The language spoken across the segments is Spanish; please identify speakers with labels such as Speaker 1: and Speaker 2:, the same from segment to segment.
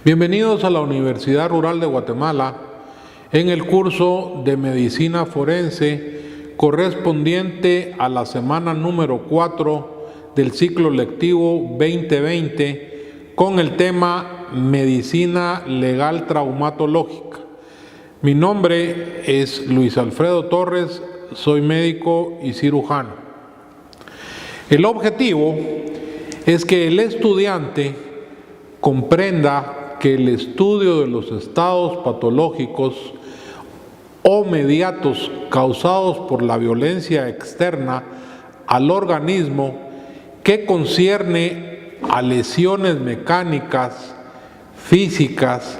Speaker 1: Bienvenidos a la Universidad Rural de Guatemala en el curso de Medicina Forense correspondiente a la semana número 4 del ciclo lectivo 2020 con el tema Medicina Legal Traumatológica. Mi nombre es Luis Alfredo Torres, soy médico y cirujano. El objetivo es que el estudiante comprenda que el estudio de los estados patológicos o mediatos causados por la violencia externa al organismo que concierne a lesiones mecánicas, físicas,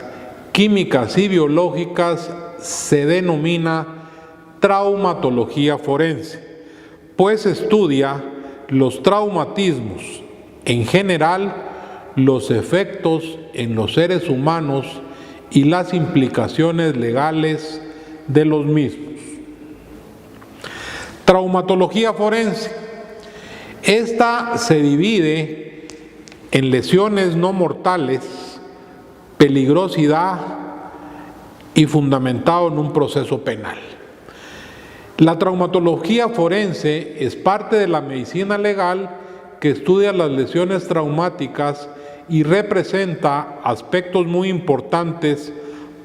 Speaker 1: químicas y biológicas se denomina traumatología forense, pues estudia los traumatismos en general, los efectos en los seres humanos y las implicaciones legales de los mismos. Traumatología forense. Esta se divide en lesiones no mortales, peligrosidad y fundamentado en un proceso penal. La traumatología forense es parte de la medicina legal que estudia las lesiones traumáticas y representa aspectos muy importantes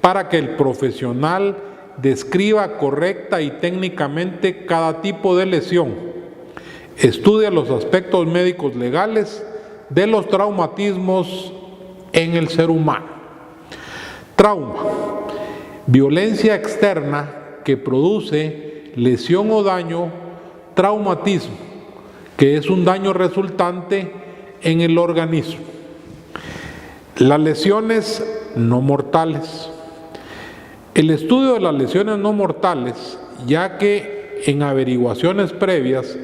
Speaker 1: para que el profesional describa correcta y técnicamente cada tipo de lesión. Estudia los aspectos médicos legales de los traumatismos en el ser humano. Trauma, violencia externa que produce lesión o daño, traumatismo, que es un daño resultante en el organismo. Las lesiones no mortales. El estudio de las lesiones no mortales, ya que en averiguaciones previas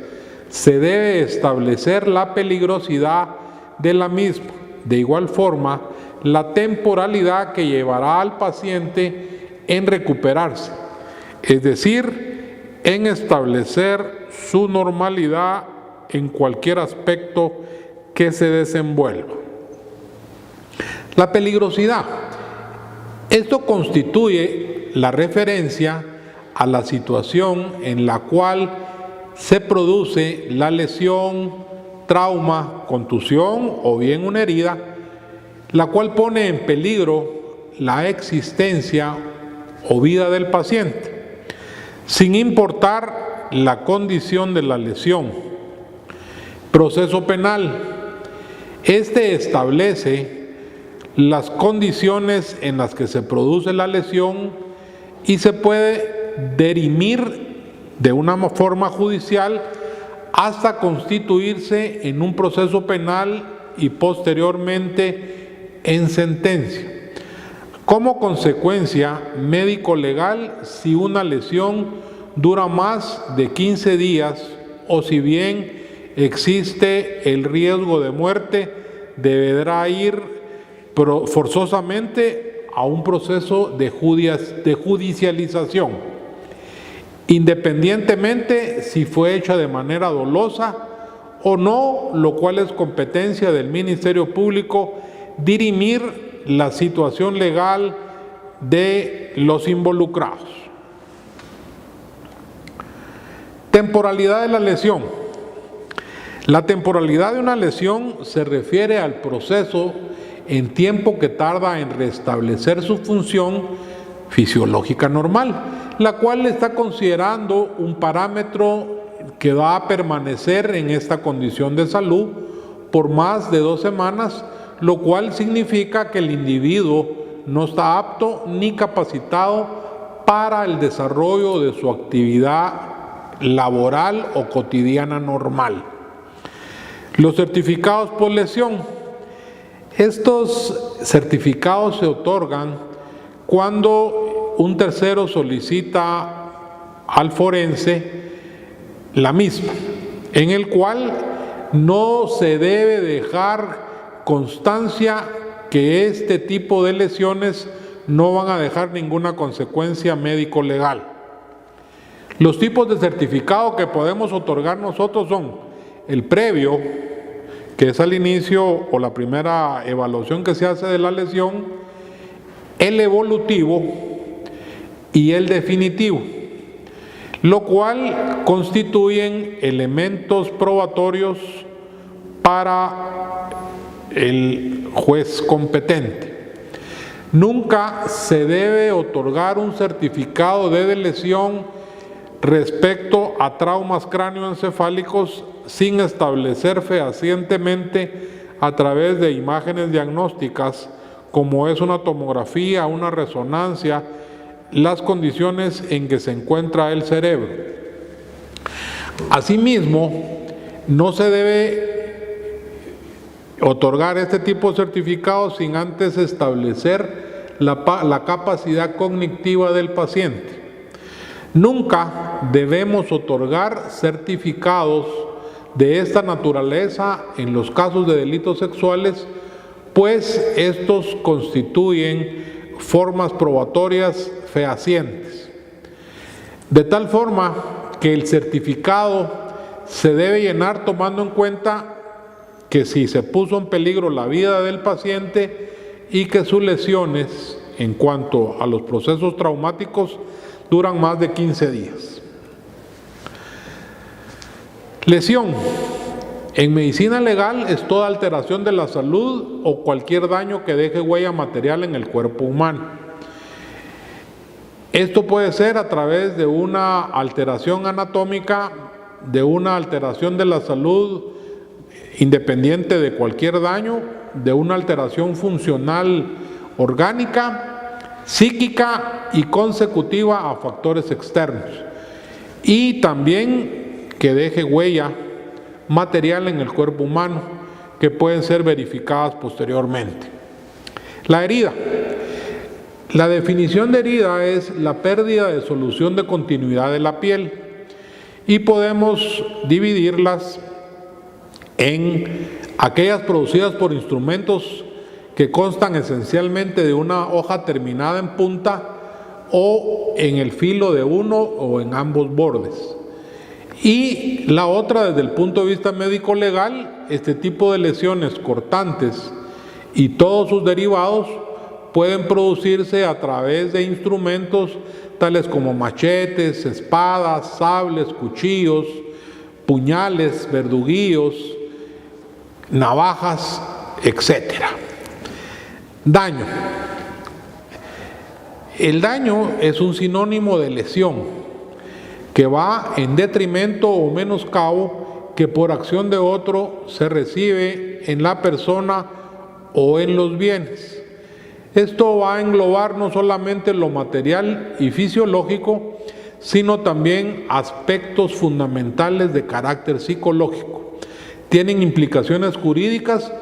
Speaker 1: se debe establecer la peligrosidad de la misma, de igual forma la temporalidad que llevará al paciente en recuperarse, es decir, en establecer su normalidad en cualquier aspecto que se desenvuelva. La peligrosidad. Esto constituye la referencia a la situación en la cual se produce la lesión, trauma, contusión o bien una herida, la cual pone en peligro la existencia o vida del paciente, sin importar la condición de la lesión. Proceso penal. Este establece las condiciones en las que se produce la lesión y se puede dirimir de una forma judicial hasta constituirse en un proceso penal y posteriormente en sentencia. Como consecuencia médico-legal, si una lesión dura más de 15 días o si bien existe el riesgo de muerte, deberá ir forzosamente a un proceso de judicialización, independientemente si fue hecha de manera dolosa o no, lo cual es competencia del Ministerio Público dirimir la situación legal de los involucrados. Temporalidad de la lesión. La temporalidad de una lesión se refiere al proceso en tiempo que tarda en restablecer su función fisiológica normal, la cual está considerando un parámetro que va a permanecer en esta condición de salud por más de 2 semanas, lo cual significa que el individuo no está apto ni capacitado para el desarrollo de su actividad laboral o cotidiana normal. Los certificados por lesión. Estos certificados se otorgan cuando un tercero solicita al forense la misma, en el cual no se debe dejar constancia que este tipo de lesiones no van a dejar ninguna consecuencia médico-legal. Los tipos de certificado que podemos otorgar nosotros son el previo, que es al inicio o la primera evaluación que se hace de la lesión, el evolutivo y el definitivo, lo cual constituyen elementos probatorios para el juez competente. Nunca se debe otorgar un certificado de lesión respecto a traumas cráneoencefálicos sin establecer fehacientemente a través de imágenes diagnósticas, como es una tomografía, una resonancia, las condiciones en que se encuentra el cerebro. Asimismo, no se debe otorgar este tipo de certificados sin antes establecer la capacidad cognitiva del paciente. Nunca debemos otorgar certificados de esta naturaleza en los casos de delitos sexuales, pues estos constituyen formas probatorias fehacientes. De tal forma que el certificado se debe llenar tomando en cuenta que si se puso en peligro la vida del paciente y que sus lesiones en cuanto a los procesos traumáticos duran más de 15 días. Lesión. En medicina legal es toda alteración de la salud o cualquier daño que deje huella material en el cuerpo humano. Esto puede ser a través de una alteración anatómica, de una alteración de la salud independiente de cualquier daño, de una alteración funcional orgánica, psíquica y consecutiva a factores externos, y también que deje huella material en el cuerpo humano, que pueden ser verificadas posteriormente. La herida. La definición de herida es la pérdida de solución de continuidad de la piel, y podemos dividirlas en aquellas producidas por instrumentos que constan esencialmente de una hoja terminada en punta o en el filo de uno o en ambos bordes. Y la otra, desde el punto de vista médico legal, este tipo de lesiones cortantes y todos sus derivados pueden producirse a través de instrumentos tales como machetes, espadas, sables, cuchillos, puñales, verduguillos, navajas, etc. Daño. El daño es un sinónimo de lesión que va en detrimento o menoscabo que por acción de otro se recibe en la persona o en los bienes. Esto va a englobar no solamente lo material y fisiológico, sino también aspectos fundamentales de carácter psicológico. Tienen implicaciones jurídicas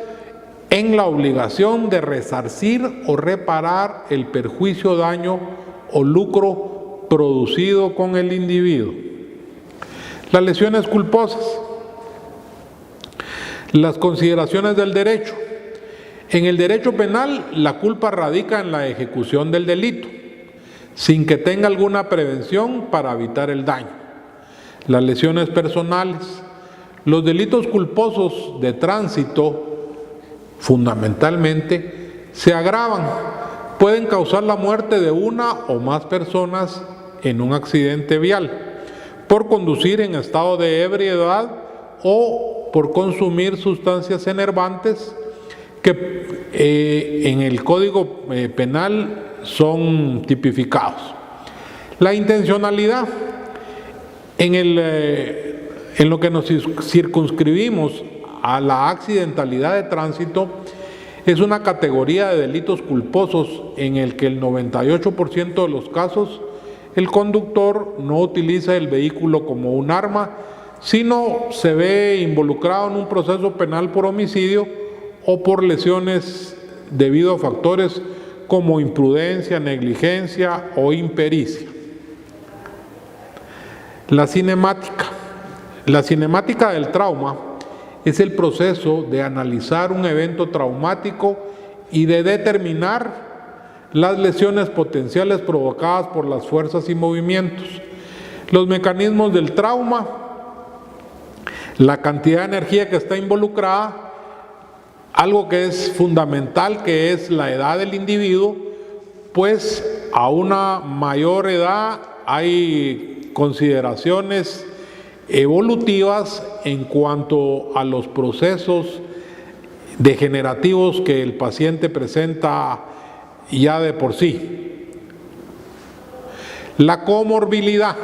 Speaker 1: en la obligación de resarcir o reparar el perjuicio, daño o lucro producido con el individuo. Las lesiones culposas. Las consideraciones del derecho. En el derecho penal, la culpa radica en la ejecución del delito, sin que tenga alguna prevención para evitar el daño. Las lesiones personales. Los delitos culposos de tránsito, fundamentalmente, se agravan. Pueden causar la muerte de una o más personas en un accidente vial, por conducir en estado de ebriedad o por consumir sustancias enervantes que en el Código Penal son tipificados. La intencionalidad. En lo que nos circunscribimos a la accidentalidad de tránsito, es una categoría de delitos culposos en el que el 98% de los casos el conductor no utiliza el vehículo como un arma, sino se ve involucrado en un proceso penal por homicidio o por lesiones debido a factores como imprudencia, negligencia o impericia. La cinemática. La cinemática del trauma es el proceso de analizar un evento traumático y de determinar las lesiones potenciales provocadas por las fuerzas y movimientos, los mecanismos del trauma, la cantidad de energía que está involucrada, algo que es fundamental, que es la edad del individuo, pues a una mayor edad hay consideraciones evolutivas en cuanto a los procesos degenerativos que el paciente presenta ya de por sí. La comorbilidad,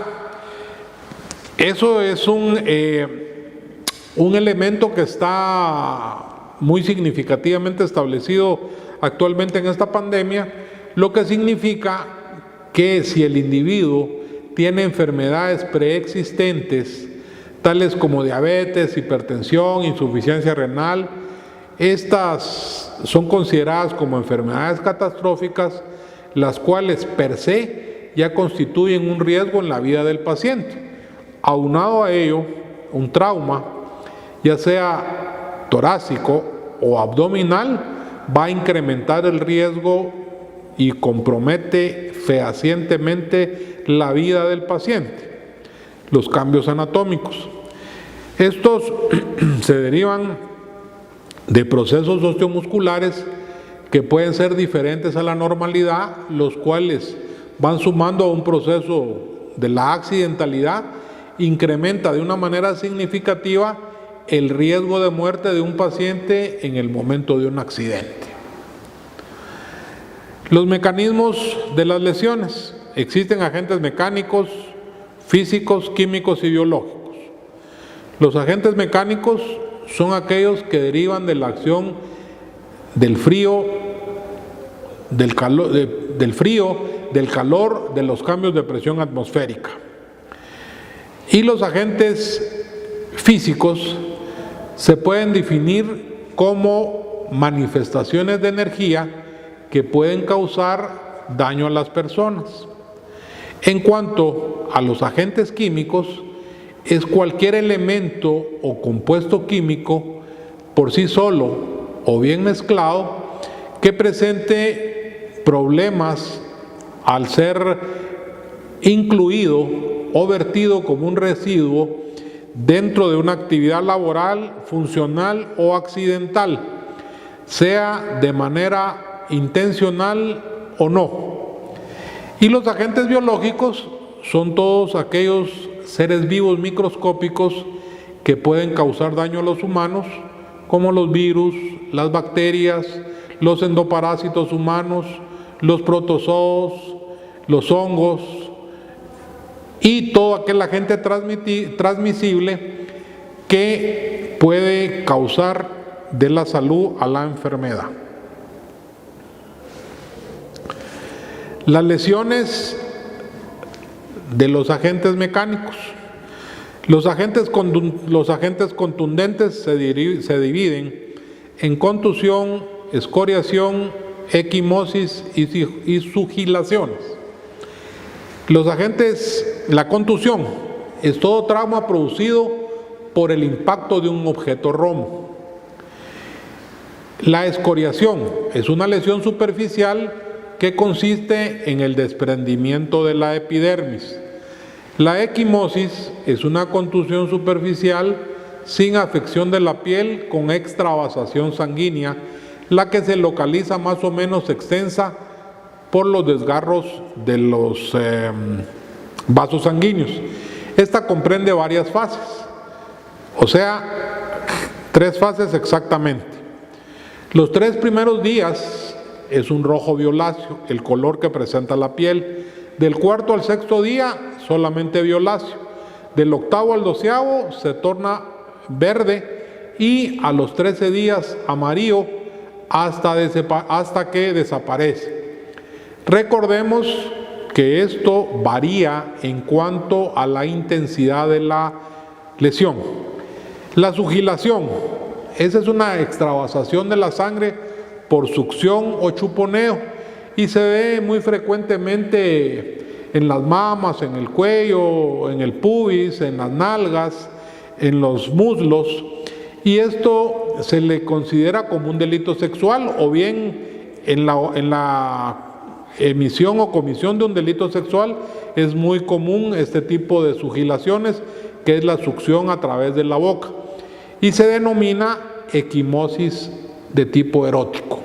Speaker 1: eso es un elemento que está muy significativamente establecido actualmente en esta pandemia, lo que significa que si el individuo tiene enfermedades preexistentes, tales como diabetes, hipertensión, insuficiencia renal, estas son consideradas como enfermedades catastróficas, las cuales per se ya constituyen un riesgo en la vida del paciente. Aunado a ello, un trauma, ya sea torácico o abdominal, va a incrementar el riesgo y compromete fehacientemente la vida del paciente. Los cambios anatómicos. Estos se derivan de procesos osteomusculares que pueden ser diferentes a la normalidad, los cuales van sumando a un proceso de la accidentalidad, incrementa de una manera significativa el riesgo de muerte de un paciente en el momento de un accidente. Los mecanismos de las lesiones. Existen agentes mecánicos, físicos, químicos y biológicos. Los agentes mecánicos son aquellos que derivan de la acción del frío, del calor, de los cambios de presión atmosférica. Y los agentes físicos se pueden definir como manifestaciones de energía que pueden causar daño a las personas. En cuanto a los agentes químicos, es cualquier elemento o compuesto químico por sí solo o bien mezclado que presente problemas al ser incluido o vertido como un residuo dentro de una actividad laboral, funcional o accidental, sea de manera intencional o no. Y los agentes biológicos son todos aquellos seres vivos microscópicos que pueden causar daño a los humanos, como los virus, las bacterias, los endoparásitos humanos, los protozoos, los hongos y todo aquel agente transmisible que puede causar de la salud a la enfermedad. Las lesiones de los agentes mecánicos. Los agentes contundentes se dividen en contusión, escoriación, equimosis y sugilaciones. La contusión es todo trauma producido por el impacto de un objeto romo. La escoriación es una lesión superficial que consiste en el desprendimiento de la epidermis. La equimosis es una contusión superficial sin afección de la piel con extravasación sanguínea, la que se localiza más o menos extensa por los desgarros de los vasos sanguíneos. Esta comprende varias fases, o sea, 3 fases exactamente. Los 3 primeros días es un rojo violáceo, el color que presenta la piel. Del 4º al 6º día, solamente violáceo. Del 8º al 12º se torna verde y a los 13 días amarillo hasta que desaparece. Recordemos que esto varía en cuanto a la intensidad de la lesión. La sugilación, esa es una extravasación de la sangre por succión o chuponeo y se ve muy frecuentemente en las mamas, en el cuello, en el pubis, en las nalgas, en los muslos, y esto se le considera como un delito sexual o bien en la emisión o comisión de un delito sexual es muy común este tipo de sugilaciones, que es la succión a través de la boca, y se denomina equimosis de tipo erótico.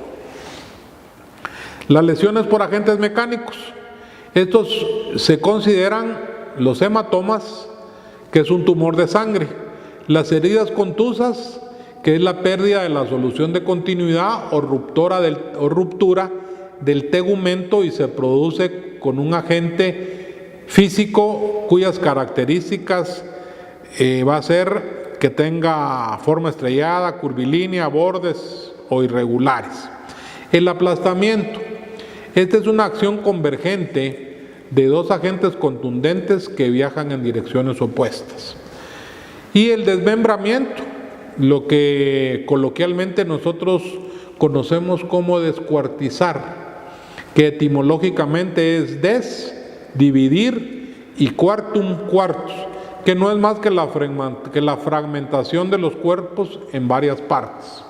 Speaker 1: Las lesiones por agentes mecánicos. Estos se consideran los hematomas, que es un tumor de sangre, las heridas contusas, que es la pérdida de la solución de continuidad o ruptura del tegumento y se produce con un agente físico cuyas características va a ser que tenga forma estrellada, curvilínea, bordes o irregulares. El aplastamiento. Esta es una acción convergente de dos agentes contundentes que viajan en direcciones opuestas. Y el desmembramiento, lo que coloquialmente nosotros conocemos como descuartizar, que etimológicamente es dividir, y quartum, quartus, que no es más que la fragmentación de los cuerpos en varias partes.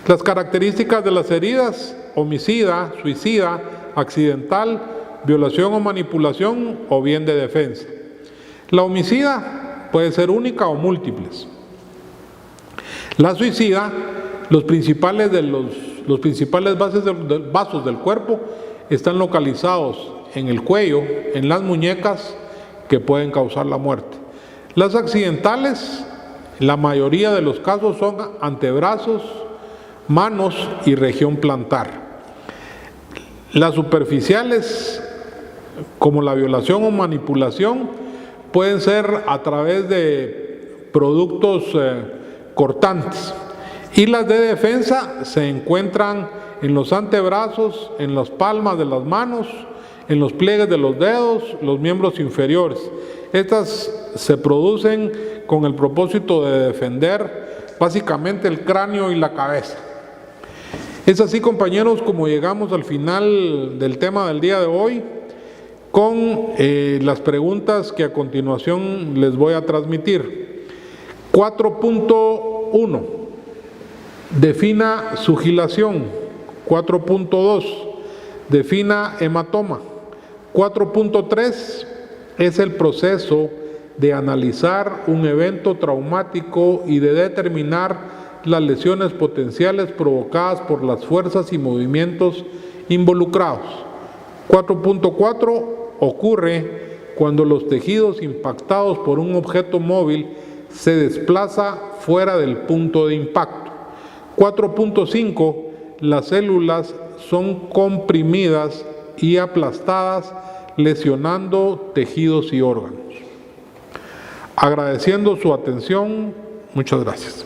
Speaker 1: Las características de las heridas: homicida, suicida, accidental, violación o manipulación o bien de defensa. La homicida puede ser única o múltiples. La suicida, los principales vasos del cuerpo están localizados en el cuello, en las muñecas, que pueden causar la muerte. Las accidentales, la mayoría de los casos son antebrazos, manos y región plantar. Las superficiales, como la violación o manipulación, pueden ser a través de productos cortantes. Y las de defensa se encuentran en los antebrazos, en las palmas de las manos, en los pliegues de los dedos, los miembros inferiores. Estas se producen con el propósito de defender básicamente el cráneo y la cabeza. Es así, compañeros, como llegamos al final del tema del día de hoy, con las preguntas que a continuación les voy a transmitir. 4.1. Defina sugilación. 4.2. Defina hematoma. 4.3 es el proceso de analizar un evento traumático y de determinar las lesiones potenciales provocadas por las fuerzas y movimientos involucrados. 4.4 ocurre cuando los tejidos impactados por un objeto móvil se desplaza fuera del punto de impacto. 4.5 las células son comprimidas y aplastadas, lesionando tejidos y órganos. Agradeciendo su atención, muchas gracias.